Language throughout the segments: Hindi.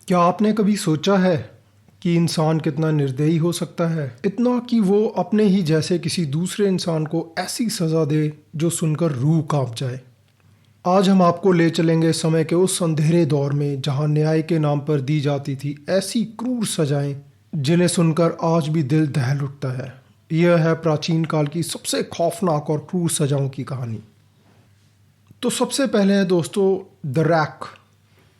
क्या आपने कभी सोचा है कि इंसान कितना निर्दयी हो सकता है, इतना कि वो अपने ही जैसे किसी दूसरे इंसान को ऐसी सज़ा दे जो सुनकर रूह कांप जाए। आज हम आपको ले चलेंगे समय के उस अंधेरे दौर में जहां न्याय के नाम पर दी जाती थी ऐसी क्रूर सजाएं जिन्हें सुनकर आज भी दिल दहल उठता है। यह है प्राचीन काल की सबसे खौफनाक और क्रूर सजाओं की कहानी। तो सबसे पहले है दोस्तों द रैक।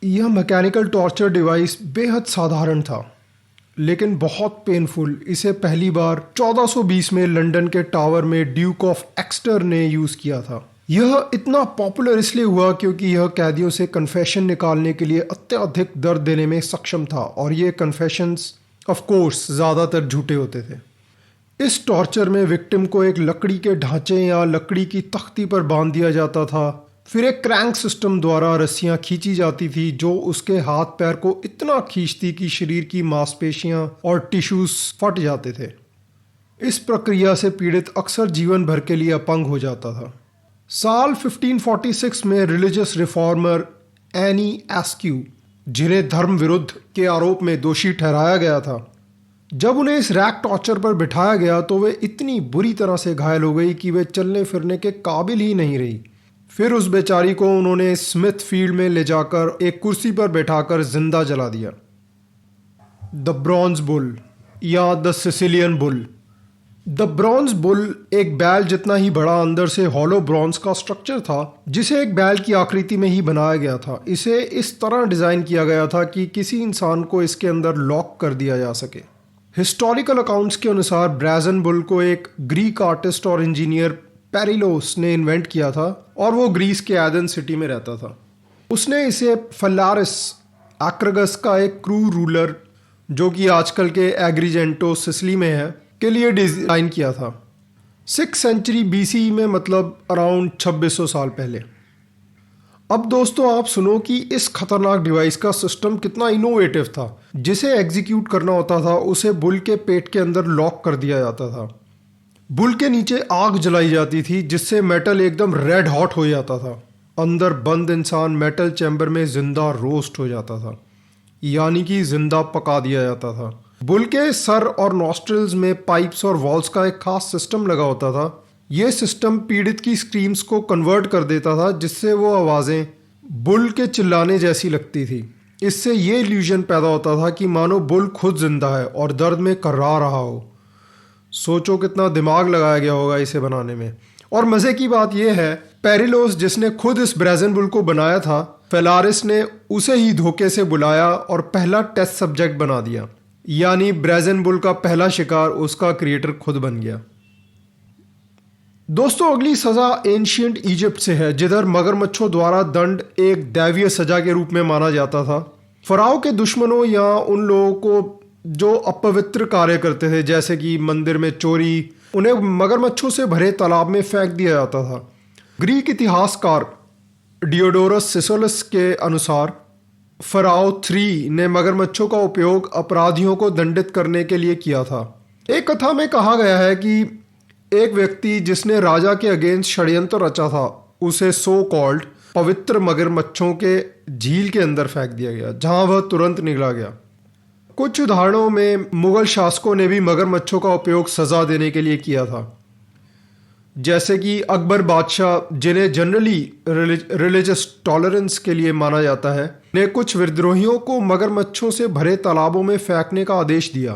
यह मैकेनिकल टॉर्चर डिवाइस बेहद साधारण था लेकिन बहुत पेनफुल। इसे पहली बार 1420 में लंदन के टावर में ड्यूक ऑफ एक्स्टर ने यूज़ किया था। यह इतना पॉपुलर इसलिए हुआ क्योंकि यह कैदियों से कन्फेशन निकालने के लिए अत्यधिक दर्द देने में सक्षम था और ये कन्फेशंस ऑफ कोर्स ज़्यादातर झूठे होते थे। इस टॉर्चर में विक्टिम को एक लकड़ी के ढांचे या लकड़ी की तख्ती पर बांध दिया जाता था। फिर एक क्रैंक सिस्टम द्वारा रस्सियां खींची जाती थी जो उसके हाथ पैर को इतना खींचती कि शरीर की मांसपेशियां और टिश्यूज फट जाते थे। इस प्रक्रिया से पीड़ित अक्सर जीवन भर के लिए अपंग हो जाता था। साल 1546 में रिलीजियस रिफॉर्मर एनी एस्क्यू, जिन्हें धर्म विरुद्ध के आरोप में दोषी ठहराया गया था, जब उन्हें इस रैक टॉर्चर पर बिठाया गया तो वे इतनी बुरी तरह से घायल हो गई कि वे चलने फिरने के काबिल ही नहीं रही। फिर उस बेचारी को उन्होंने स्मिथ फील्ड में ले जाकर एक कुर्सी पर बैठाकर जिंदा जला दिया। द ब्रॉन्ज बुल या the Sicilian bull. The bronze bull एक बैल जितना ही बड़ा, अंदर से हॉलो ब्रॉन्ज का स्ट्रक्चर था जिसे एक बैल की आकृति में ही बनाया गया था। इसे इस तरह डिज़ाइन किया गया था कि किसी इंसान को इसके अंदर लॉक कर दिया जा सके। हिस्टोरिकल अकाउंट्स के अनुसार ब्राजन बुल को एक ग्रीक आर्टिस्ट और इंजीनियर पेरिलोस ने इन्वेंट किया था और वो ग्रीस के एथेंस सिटी में रहता था। उसने इसे फलारिस आक्रगस का एक क्रूर रूलर, जो कि आजकल के एग्रीजेंटो सिसिली में है, के लिए डिज़ाइन किया था। 6th सेंचुरी BC में, मतलब अराउंड 2600 साल पहले। अब दोस्तों आप सुनो कि इस खतरनाक डिवाइस का सिस्टम कितना इनोवेटिव था। जिसे एग्जीक्यूट करना होता था उसे बुल के पेट के अंदर लॉक कर दिया जाता था। बुल के नीचे आग जलाई जाती थी जिससे मेटल एकदम रेड हॉट हो जाता था। अंदर बंद इंसान मेटल चैम्बर में जिंदा रोस्ट हो जाता था, यानी कि जिंदा पका दिया जाता था। बुल के सर और नॉस्ट्रिल्स में पाइप्स और वॉल्स का एक खास सिस्टम लगा होता था। यह सिस्टम पीड़ित की स्क्रीम्स को कन्वर्ट कर देता था जिससे वो आवाज़ें बुल के चिल्लाने जैसी लगती थी। इससे ये इल्यूजन पैदा होता था कि मानो बुल खुद जिंदा है और दर्द में कर्रा रहा हो। सोचो कितना दिमाग लगाया गया होगा इसे बनाने में। और मज़े की बात यह है, पेरिलोस जिसने खुद इस ब्राजन बुल को बनाया था, फेलारिस ने उसे ही धोखे से बुलाया और पहला टेस्ट सब्जेक्ट बना दिया, यानी ब्राजन बुल का पहला शिकार उसका क्रिएटर खुद बन गया। दोस्तों अगली सज़ा एंशिएंट इजिप्ट से है, जिधर मगरमच्छों द्वारा दंड एक दैवीय सजा के रूप में माना जाता था। फराओ के दुश्मनों या उन लोगों को जो अपवित्र कार्य करते थे, जैसे कि मंदिर में चोरी, उन्हें मगरमच्छों से भरे तालाब में फेंक दिया जाता था। ग्रीक इतिहासकार डियोडोरस सिसोलस के अनुसार फराओ 3 ने मगरमच्छों का उपयोग अपराधियों को दंडित करने के लिए किया था। एक कथा में कहा गया है कि एक व्यक्ति जिसने राजा के अगेंस्ट षड्यंत्र रचा था, उसे सो कॉल्ड पवित्र मगरमच्छों के झील के अंदर फेंक दिया गया, जहां वह तुरंत निगला गया। कुछ उदाहरणों में मुगल शासकों ने भी मगरमच्छों का उपयोग सजा देने के लिए किया था, जैसे कि अकबर बादशाह, जिन्हें जनरली रिलीजियस टॉलरेंस के लिए माना जाता है, ने कुछ विद्रोहियों को मगरमच्छों से भरे तालाबों में फेंकने का आदेश दिया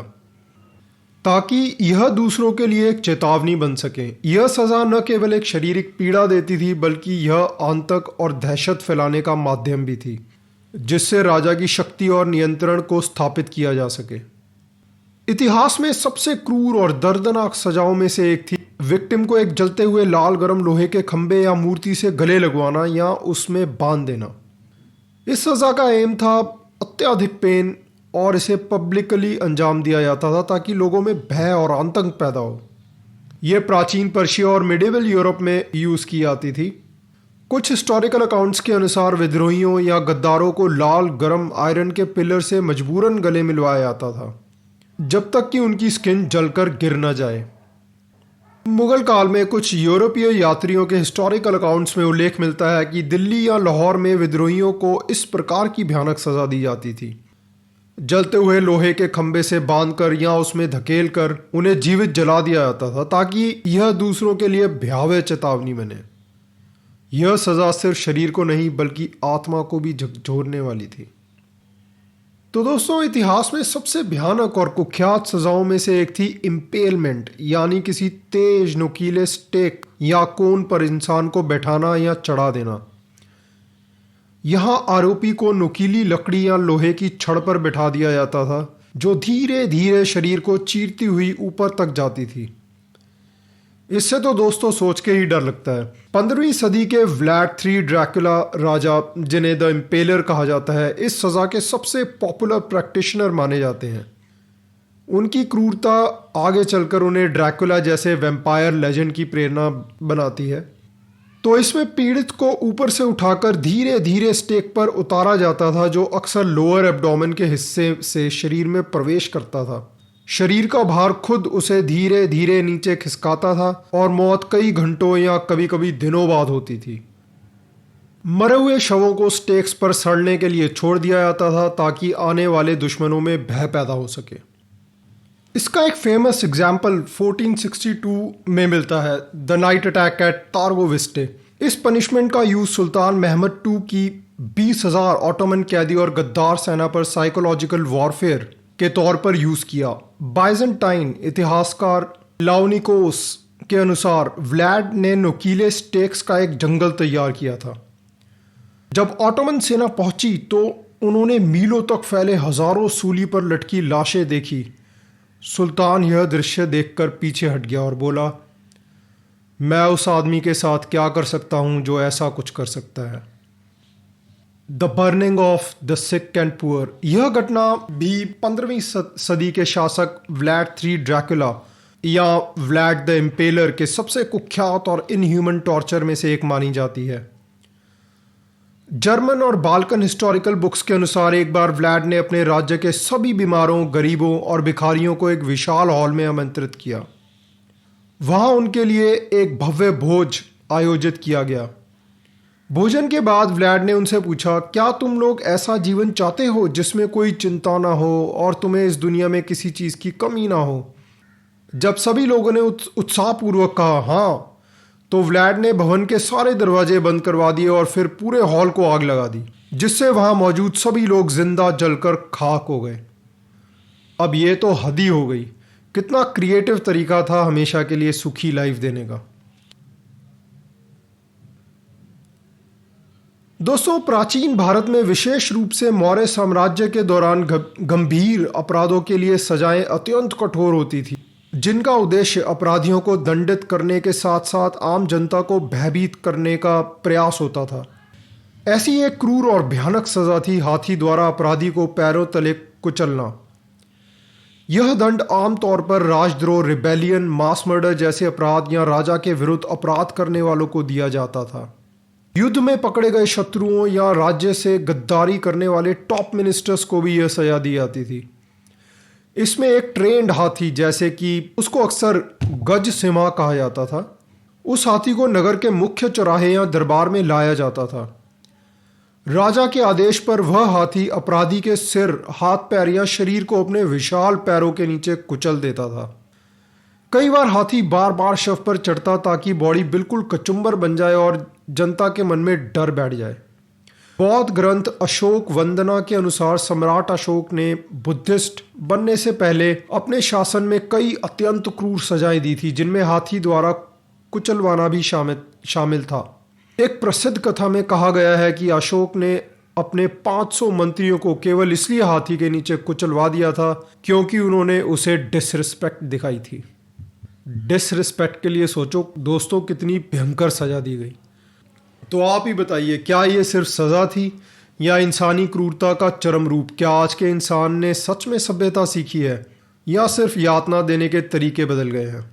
ताकि यह दूसरों के लिए एक चेतावनी बन सके। यह सजा न केवल एक शारीरिक पीड़ा देती थी बल्कि यह आतंक और दहशत फैलाने का माध्यम भी थी, जिससे राजा की शक्ति और नियंत्रण को स्थापित किया जा सके। इतिहास में सबसे क्रूर और दर्दनाक सजाओं में से एक थी विक्टिम को एक जलते हुए लाल गरम लोहे के खंभे या मूर्ति से गले लगवाना या उसमें बांध देना। इस सजा का एम था अत्यधिक पेन और इसे पब्लिकली अंजाम दिया जाता था ताकि लोगों में भय और आतंक पैदा हो। यह प्राचीन पर्शिया और मिडिवल यूरोप में यूज़ की जाती थी। कुछ हिस्टोरिकल अकाउंट्स के अनुसार विद्रोहियों या गद्दारों को लाल गरम आयरन के पिलर से मजबूरन गले मिलवाया जाता था जब तक कि उनकी स्किन जलकर गिर न जाए। मुगल काल में कुछ यूरोपीय यात्रियों के हिस्टोरिकल अकाउंट्स में उल्लेख मिलता है कि दिल्ली या लाहौर में विद्रोहियों को इस प्रकार की भयानक सज़ा दी जाती थी। जलते हुए लोहे के खंभे से बांधकर या उसमें धकेल कर उन्हें जीवित जला दिया जाता था ताकि यह दूसरों के लिए भयावह चेतावनी बने। यह सजा सिर्फ शरीर को नहीं बल्कि आत्मा को भी झकझोरने वाली थी। तो दोस्तों, इतिहास में सबसे भयानक और कुख्यात सजाओं में से एक थी इम्पेलमेंट, यानी किसी तेज नुकीले स्टेक या कोन पर इंसान को बैठाना या चढ़ा देना। यहां आरोपी को नुकीली लकड़ी या लोहे की छड़ पर बैठा दिया जाता था जो धीरे धीरे शरीर को चीरती हुई ऊपर तक जाती थी। इससे तो दोस्तों सोच के ही डर लगता है। 15वीं सदी के व्लाड III ड्रैकुला राजा, जिन्हें द इम्पेलर कहा जाता है, इस सजा के सबसे पॉपुलर प्रैक्टिशनर माने जाते हैं। उनकी क्रूरता आगे चलकर उन्हें ड्रैकुला जैसे वैम्पायर लेजेंड की प्रेरणा बनाती है। तो इसमें पीड़ित को ऊपर से उठाकर धीरे धीरे स्टेक पर उतारा जाता था, जो अक्सर लोअर एब्डोमेन के हिस्से से शरीर में प्रवेश करता था। शरीर का भार खुद उसे धीरे धीरे नीचे खिसकाता था और मौत कई घंटों या कभी कभी दिनों बाद होती थी। मरे हुए शवों को स्टेक्स पर सड़ने के लिए छोड़ दिया जाता था ताकि आने वाले दुश्मनों में भय पैदा हो सके। इसका एक फेमस एग्जाम्पल 1462 में मिलता है, द नाइट अटैक एट तार्गोविस्टे। इस पनिशमेंट का यूज सुल्तान महमद II की 20,000 ऑटोमन कैदी और गद्दार सेना पर साइकोलॉजिकल वॉरफेयर के तौर पर यूज किया। बाइजेंटाइन इतिहासकार लाउनिकोस के अनुसार व्लाड ने नुकीले स्टेक्स का एक जंगल तैयार किया था। जब ऑटोमन सेना पहुंची तो उन्होंने मीलों तक फैले हजारों सूली पर लटकी लाशें देखी। सुल्तान यह दृश्य देखकर पीछे हट गया और बोला, मैं उस आदमी के साथ क्या कर सकता हूं जो ऐसा कुछ कर सकता है। The burning of the sick and poor. यह घटना भी 15वीं सदी के शासक व्लाड III ड्रैकुला या व्लाड द इम्पेलर के सबसे कुख्यात और इनह्यूमन टॉर्चर में से एक मानी जाती है। जर्मन और बाल्कन हिस्टोरिकल बुक्स के अनुसार एक बार व्लाड ने अपने राज्य के सभी बीमारों, गरीबों और भिखारियों को एक विशाल हॉल में आमंत्रित किया। वहां उनके लिए एक भव्य भोज आयोजित किया गया। भोजन के बाद व्लाड ने उनसे पूछा, क्या तुम लोग ऐसा जीवन चाहते हो जिसमें कोई चिंता ना हो और तुम्हें इस दुनिया में किसी चीज़ की कमी ना हो? जब सभी लोगों ने उत्साहपूर्वक कहा हाँ, तो व्लाड ने भवन के सारे दरवाजे बंद करवा दिए और फिर पूरे हॉल को आग लगा दी, जिससे वहां मौजूद सभी लोग जिंदा जलकर खाक हो गए। अब ये तो हद ही हो गई। कितना क्रिएटिव तरीका था हमेशा के लिए सुखी लाइफ देने का। दोस्तों, प्राचीन भारत में विशेष रूप से मौर्य साम्राज्य के दौरान गंभीर अपराधों के लिए सजाएं अत्यंत कठोर होती थी, जिनका उद्देश्य अपराधियों को दंडित करने के साथ साथ आम जनता को भयभीत करने का प्रयास होता था। ऐसी एक क्रूर और भयानक सजा थी हाथी द्वारा अपराधी को पैरों तले कुचलना। यह दंड आमतौर पर राजद्रोह, रिबेलियन, मास मर्डर जैसे अपराध या राजा के विरुद्ध अपराध करने वालों को दिया जाता था। युद्ध में पकड़े गए शत्रुओं या राज्य से गद्दारी करने वाले टॉप मिनिस्टर्स को भी यह सजा दी जाती थी। इसमें एक ट्रेंड हाथी, जैसे कि उसको अक्सर गज सिमा कहा जाता था, उस हाथी को नगर के मुख्य चौराहे या दरबार में लाया जाता था। राजा के आदेश पर वह हाथी अपराधी के सिर, हाथ पैर या शरीर को अपने विशाल पैरों के नीचे कुचल देता था। कई बार हाथी बार बार शव पर चढ़ता ताकि बॉडी बिल्कुल कचुम्बर बन जाए और जनता के मन में डर बैठ जाए। बौद्ध ग्रंथ अशोक वंदना के अनुसार सम्राट अशोक ने बुद्धिस्ट बनने से पहले अपने शासन में कई अत्यंत क्रूर सजाएं दी थी, जिनमें हाथी द्वारा कुचलवाना भी शामिल था। एक प्रसिद्ध कथा में कहा गया है कि अशोक ने अपने 500 मंत्रियों को केवल इसलिए हाथी के नीचे कुचलवा दिया था क्योंकि उन्होंने उसे डिसरिस्पेक्ट दिखाई थी। डिसरिस्पेक्ट के लिए सोचो दोस्तों, कितनी भयंकर सजा दी गई। तो आप ही बताइए, क्या ये सिर्फ सजा थी या इंसानी क्रूरता का चरम रूप? क्या आज के इंसान ने सच में सभ्यता सीखी है या सिर्फ यातना देने के तरीके बदल गए हैं?